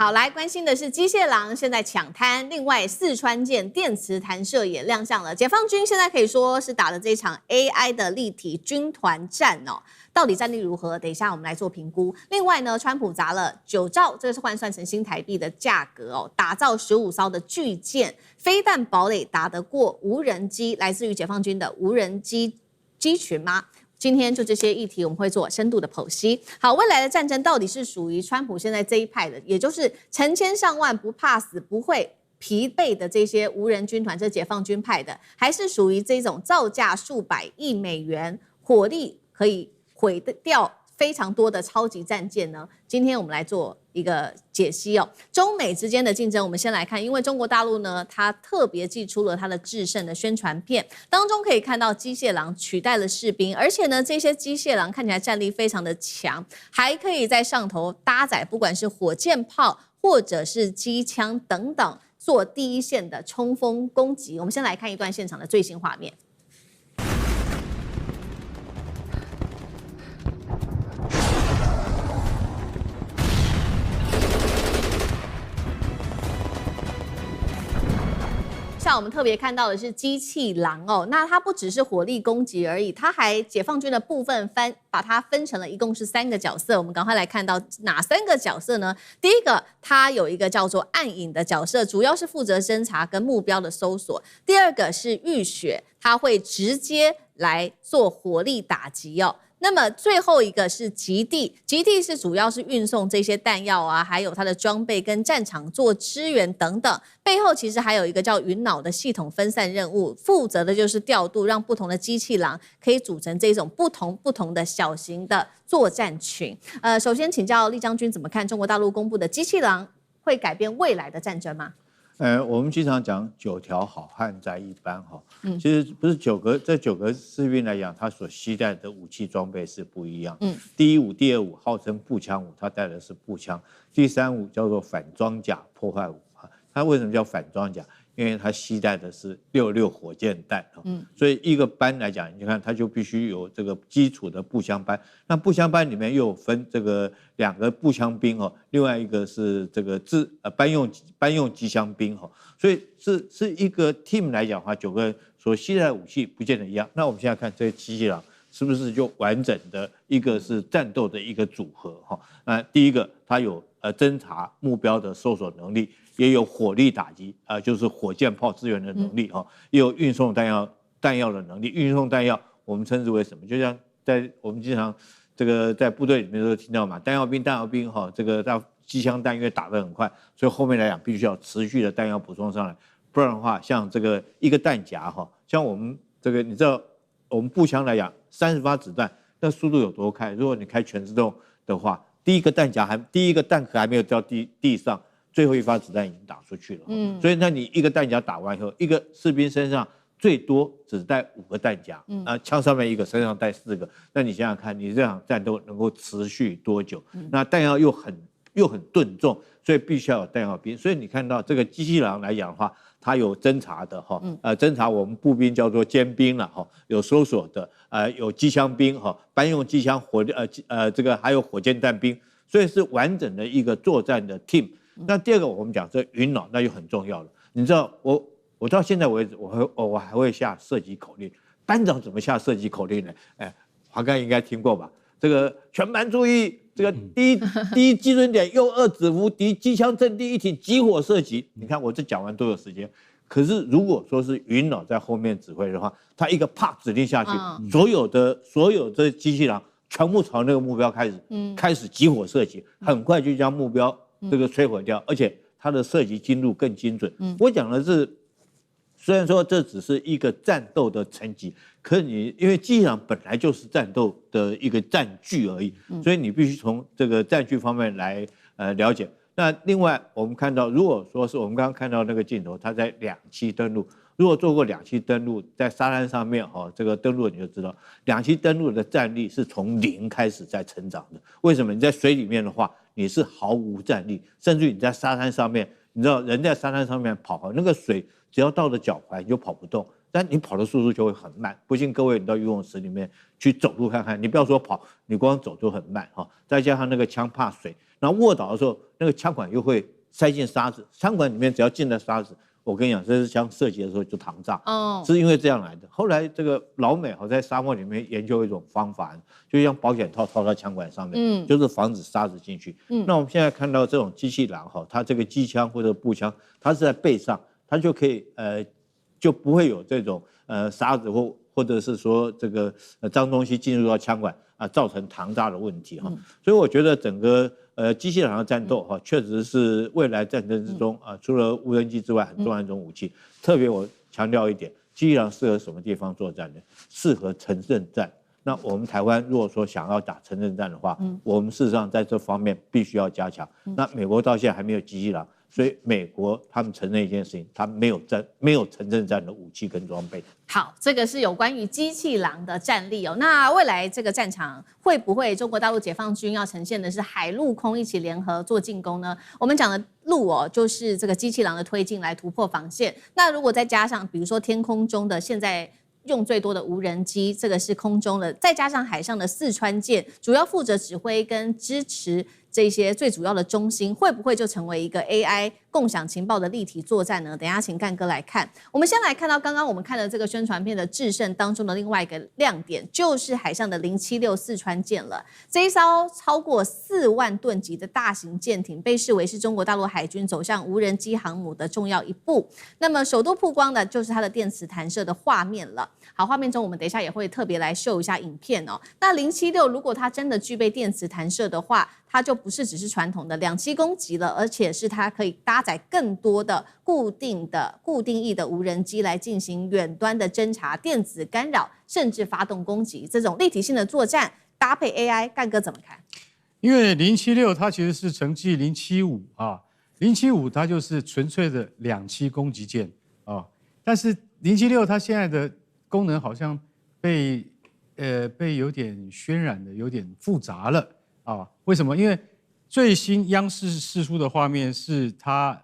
好，來關心的是機械狼現在搶灘，另外四川艦電磁彈射也亮相了。解放軍現在可以說是打了這場 AI 的立體軍團戰哦，到底戰力如何？等一下我們來做評估。另外呢，川普砸了9兆，這個是換算成新台幣的價格哦，打造15艘的巨艦，飛彈堡壘打得過無人機，來自於解放軍的無人機群嗎？今天就這些議題，我們會做深度的剖析。好，未來的戰爭到底是屬於川普現在這一派的，也就是成千上萬不怕死、不會疲憊的這些無人軍團，這解放軍派的，還是屬於這種造價數百億美元、火力可以毀掉非常多的超級戰艦呢？今天我們來做一個解析哦。中美之間的競爭，我們先來看，因為中國大陸呢，它特別祭出了它的制勝的宣傳片，當中可以看到機械狼取代了士兵，而且呢，這些機械狼看起來戰力非常的強，還可以在上頭搭載不管是火箭炮或者是機槍等等，做第一線的衝鋒攻擊。我們先來看一段現場的最新畫面。像我們特別看到的是機器狼哦，那它不只是火力攻擊而已，它還解放軍的部分把它分成了一共是3個角色。我們趕快來看到哪3個角色呢？第一個，它有一個叫做暗影的角色，主要是負責偵查跟目標的搜索。第二個是浴血，它會直接來做火力打擊哦。那麼最後一個是極地，極地是主要是運送這些彈藥啊，還有它的裝備跟戰場做支援等等。背後其實還有一個叫雲腦的系統分散任務，負責的就是調度，讓不同的機器狼可以組成這種不同的小型的作戰群。首先請教酈將軍怎麼看中國大陸公布的機器狼會改變未來的戰爭嗎？我們經常講9條好漢在一班哈，其實不是這9個士兵來講，他所攜帶的武器裝備是不一樣。第一武、第二武號稱步槍武，他帶的是步槍；第3武叫做反裝甲破壞武，他為什麼叫反裝甲？因為他攜帶的是66火箭彈，所以一個班來講，你看他就必須有這個基礎的步槍班。那步槍班裡面又有分這個2個步槍兵哦，另外一個是這個班用機槍兵哦，所以是一個 team 來講的話，9個人所攜帶的武器不見得一樣。那我們現在看這些機器狼是不是就完整的一個是戰鬥的一個組合哈？那第一個，它有偵查目標的搜索能力。也有火力打擊就是火箭炮支援的能力哈，也有運送彈藥的能力。運送彈藥我們稱之為什麼？就像我們經常這個在部隊裡面都聽到嘛，彈藥兵哈，這個機槍彈因為打得很快，所以後面來講必須要持續的彈藥補充上來，不然的話，像這個一個彈夾哈，像我們這個你知道我們步槍來講，30發子彈那速度有多快？如果你開全自動的話，第一個彈殼還沒有掉地上。最後1發子彈已經打出去了，所以那你一個彈夾打完以後，一個士兵身上最多只帶5個彈夾，槍上面1個，身上帶4個，那你想想看，你這場戰鬥能夠持續多久？那彈藥又很鈍重，所以必須要有彈藥兵。所以你看到這個機器狼來講的話，它有偵察的哈，偵察我們步兵叫做尖兵了哈，有搜索的，有機槍兵哈，班用機槍這個還有火箭彈兵，所以是完整的一個作戰的 team。那第二個，我們講這雲腦，那就很重要了。你知道，我到現在為止，我還會下射擊口令。班長怎麼下射擊口令呢？華哥應該聽過吧？這個全班注意，這個第一基準點右2指符敵機槍陣地一體集火射擊。你看我這講完多有時間。可是如果說是雲腦在後面指揮的話，他一個啪指令下去，所有的機器狼全部朝那個目標開始集火射擊，很快就將目標這個摧毀掉，而且它的射擊精度更精準。我講的是，雖然說這只是一個戰鬥的層級，可是因為機器狼本來就是戰鬥的一個戰具而已，所以你必須從這個戰具方面來了解。那另外我們看到，如果說是我們剛剛看到那個鏡頭，它在2棲登陸，如果做過2棲登陸，在沙灘上面這個登陸你就知道，2棲登陸的戰力是從0開始在成長的。為什麼？你在水裡面的話，你是毫無戰力，甚至於你在沙灘上面，你知道人在沙灘上面跑，那個水只要到了腳踝你就跑不動，但你跑的速度就會很慢。不信各位，你到游泳池裡面去走路看看，你不要說跑，你光走就很慢哈。再加上那個槍怕水，然後臥倒的時候，那個槍管又會塞進沙子，槍管裡面只要進了沙子，我跟你講，這支槍射擊的時候就膛炸，是因為這樣來的。後來這個老美在沙漠裡面研究一種方法，就像保險套套到槍管上面，就是防止沙子進去。那我們現在看到這種機器狼它這個機槍或者步槍，它是在背上，它就可以就不會有這種沙子或者是說這個髒東西進入到槍管造成膛炸的問題哈。所以我覺得整個機器狼的戰鬥確實是未來戰爭之中除了無人機之外很重要的一種武器。特別我強調一點，機器狼適合什麼地方作戰呢？適合城鎮戰。那我們台灣如果說想要打城鎮戰的話，我們事實上在這方面必須要加強。那美國到現在還沒有機器狼，所以美國他們承認一件事情，他沒有城鎮戰的武器跟裝備。好，這個是有關於機器狼的戰力哦。那未來這個戰場會不會中國大陸解放軍要呈現的是海陸空一起聯合做進攻呢？我們講的陸就是這個機器狼的推進來突破防線。那如果再加上比如說天空中的現在用最多的無人機，這個是空中的，再加上海上的四川艦，主要負責指揮跟支持這些最主要的中心，會不會就成為一個 AI 共享情報的立體作戰呢？等一下請幹哥來看。我們先來看到剛剛我們看的這個宣傳片的制勝當中的另外一個亮點，就是海上的076四川艦了。這一艘超過4萬噸級的大型艦艇，被視為是中國大陸海軍走向無人機航母的重要一步。那麼首度曝光的就是它的電磁彈射的畫面了。好，畫面中我們等一下也會特別來秀一下影片哦。那076如果它真的具備電磁彈射的話，它就不是只是傳統的2棲攻擊了，而且是它可以搭載更多的固定翼的無人機來進行遠端的偵察、電子干擾，甚至發動攻擊。這種立體性的作戰搭配 AI， 幹哥怎麼看？因為076它其實是承繼075啊，075它就是純粹的2棲攻擊艦啊，但是076它現在的功能好像被有點渲染的有點複雜了啊？為什麼？因為最新央視釋出的畫面是它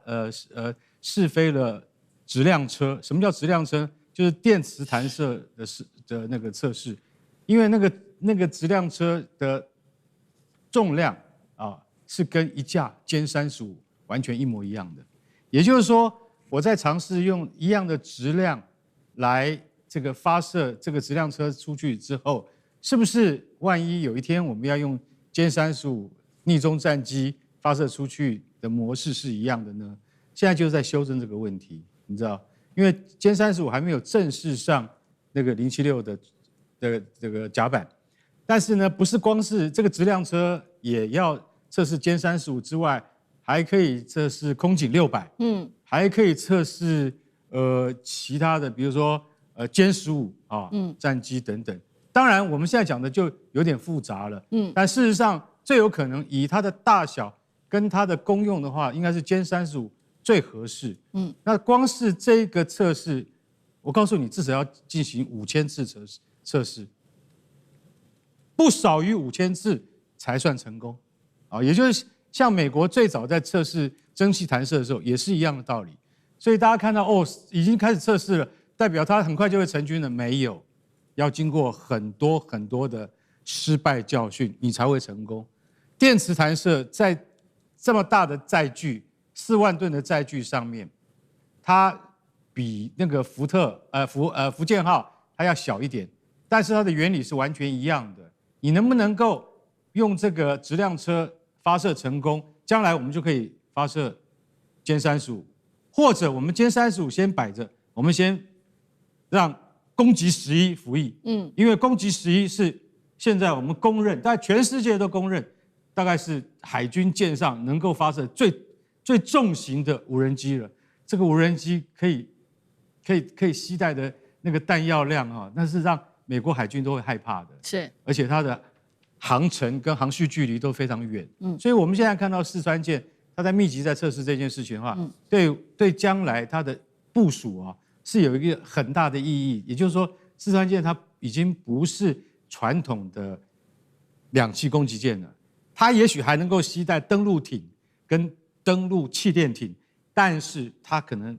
試飛了質量車。什麼叫質量車？就是電磁彈射的那個測試。因為那個質量車的重量是跟一架殲35完全一模一樣的。也就是說，我在嘗試用一樣的質量來這個發射這個質量車出去之後，是不是萬一有一天我們要用殲35逆中戰機發射出去的模式是一樣的呢？現在就是在修正這個問題，你知道，因為殲35還沒有正式上那個076的這個甲板，但是呢，不是光是這個質量車也要測試殲35之外，還可以測試空警600，還可以測試其他的，比如說殲15戰機等等。當然，我們現在講的就有點複雜了，但事實上最有可能以它的大小跟它的功用的話，應該是殲35最合適。那光是這個測試，我告訴你，至少要進行5000次測試，不少於5000次才算成功。也就是像美國最早在測試蒸汽彈射的時候，也是一樣的道理。所以大家看到已經開始測試了，代表它很快就會成軍了？沒有，要經過很多很多的失敗教訓，你才會成功。電磁彈射在這麼大的載具4萬噸的載具上面，它比那個福建號它要小一點，但是它的原理是完全一樣的。你能不能夠用這個質量車發射成功？將來我們就可以發射殲35，或者我們殲35先擺着，我們先讓攻擊11服役。因為攻擊11是現在我們公認，大概全世界都公認，大概是海軍艦上能夠發射最重型的無人機了。這個無人機可以攜帶的那個彈藥量那是讓美國海軍都會害怕的。是，而且它的航程跟航續距離都非常遠。所以我們現在看到四川艦，它在密集在測試這件事情的話，對將來它的部署是有一個很大的意義。也就是說，四川艦它已經不是傳統的2棲攻擊艦了，它也許還能夠攜帶登陸艇跟登陸氣墊艇，但是它可能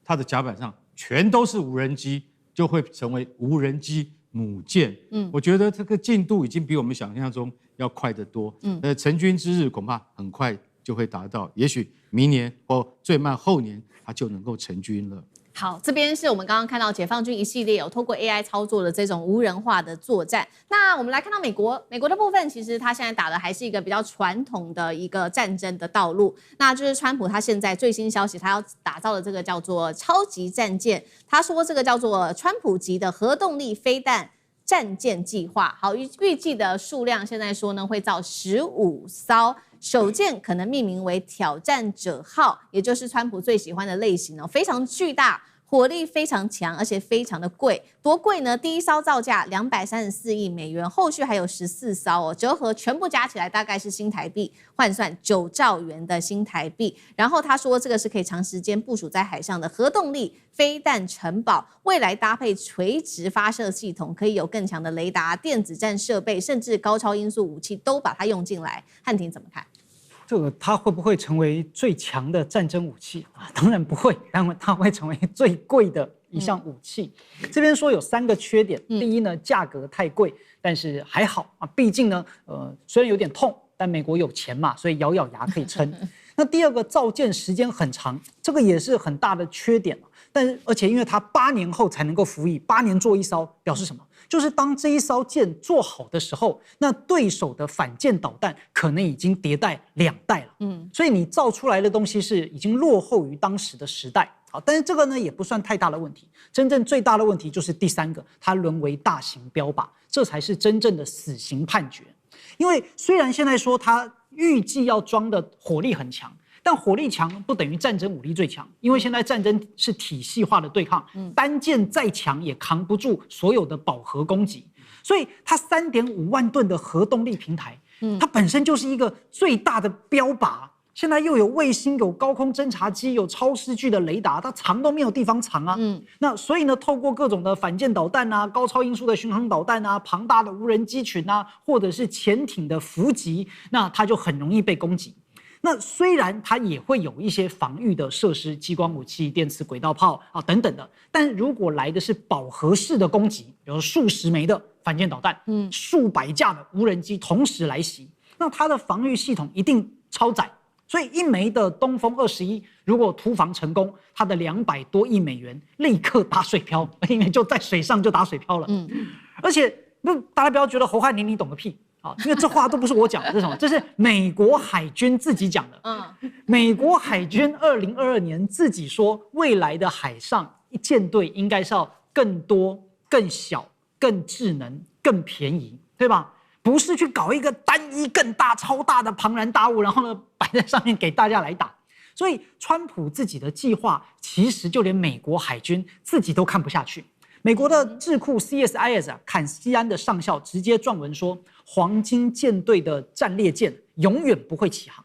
它的甲板上全都是無人機，就會成為無人機母艦。我覺得這個進度已經比我們想象中要快得多。成軍之日恐怕很快就會達到，也許明年或最慢後年，它就能夠成軍了。好，這邊是我們剛剛看到解放軍一系列有透過 AI 操作的這種無人化的作戰。那我們來看到美國的部分，其實他現在打的還是一個比較傳統的一個戰爭的道路。那就是川普他現在最新消息，他要打造的這個叫做超級戰艦，他說這個叫做川普級的核動力飛彈戰艦計劃。好，預計的數量現在說呢會造15艘。首艦可能命名為挑戰者號，也就是川普最喜歡的類型哦，非常巨大，火力非常強，而且非常的貴。多貴呢？第一艘造價234億美元，後續還有14艘哦，折合全部加起來大概是新台幣換算9兆元的新台幣。然後他說，這個是可以長時間部署在海上的核動力飛彈城堡，未來搭配垂直發射系統，可以有更強的雷達、電子戰設備，甚至高超音速武器都把它用進來。漢庭怎麼看？這個它會不會成為最強的戰爭武器啊？當然不會，但它會成為最貴的一項武器。這邊說有3個缺點，第一呢，價格太貴，但是還好啊，畢竟呢，雖然有點痛，但美國有錢嘛，所以咬咬牙可以撐。那第二個，造艦時間很長，這個也是很大的缺點。但是而且因為它8年後才能夠服役，8年做一艘，表示什麼？就是當這一艘艦做好的時候，那對手的反艦導彈可能已經迭代2代了。所以你造出來的東西是已經落後於當時的時代。好，但是這個呢也不算太大的問題。真正最大的問題就是第3個，它淪為大型標靶，這才是真正的死刑判決。因為雖然現在說它預計要裝的火力很強，但火力強不等於戰爭武力最強，因為現在戰爭是體系化的对抗，單艦再強也扛不住所有的飽和攻擊，所以它3.5萬噸的核動力平台，它本身就是一個最大的標靶。現在又有衛星、有高空偵察機、有超視距的雷達，它藏都沒有地方藏啊。那所以呢，透過各種的反艦導彈啊、高超音速的巡航導彈啊、龐大的無人機群啊，或者是潛艇的伏擊，那它就很容易被攻擊。那雖然它也會有一些防禦的設施，激光武器、電磁軌道炮啊等等的，但如果來的是飽和式的攻擊，比如數十枚的反艦導彈，數百架的無人機同時來襲，那它的防禦系統一定超載，所以一枚的東風21如果突防成功，它的200多億美元立刻打水漂，因為就在水上就打水漂了。而且大家不要覺得侯漢廷你懂個屁。因為這話都不是我講的，這是什麼？這是美國海軍自己講的。美國海軍2022年自己說，未來的海上艦隊應該是要更多、更小、更智能、更便宜，對吧？不是去搞一個單一更大、超大的龐然大物，然後呢擺在上面給大家來打。所以，川普自己的計劃，其實就連美國海軍自己都看不下去。美國的智庫 CSIS 坎西安的上校直接撰文說，黃金艦隊的戰列艦永遠不會起航。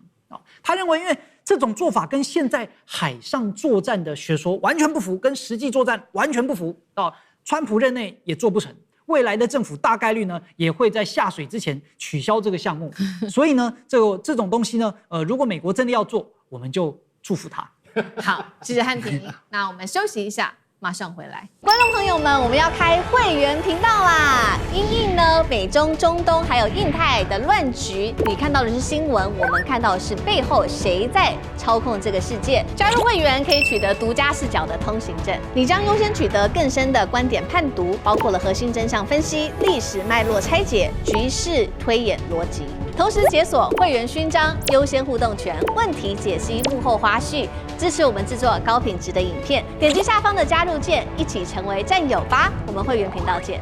他認為，因為這種做法跟現在海上作戰的學說完全不符，跟實際作戰完全不符。川普任內也做不成，未來的政府大概率呢也會在下水之前取消這個項目。所以呢，這種東西呢，如果美國真的要做，我們就祝福他。好，謝謝漢庭。那我們休息一下。馬上回來，觀眾朋友們，我們要開會員頻道啦！因應呢美中、中東還有印太的亂局，你看到的是新聞，我們看到的是背後誰在操控這個世界。加入會員可以取得獨家視角的通行證，你將優先取得更深的觀點判讀，包括了核心真相分析、歷史脈絡拆解、局勢推演邏輯。同時解鎖會員勳章、優先互動權、問題解析、幕後花絮，支持我們制作高品質的影片。點擊下方的加入鍵，一起成為戰友吧！我們會員頻道見。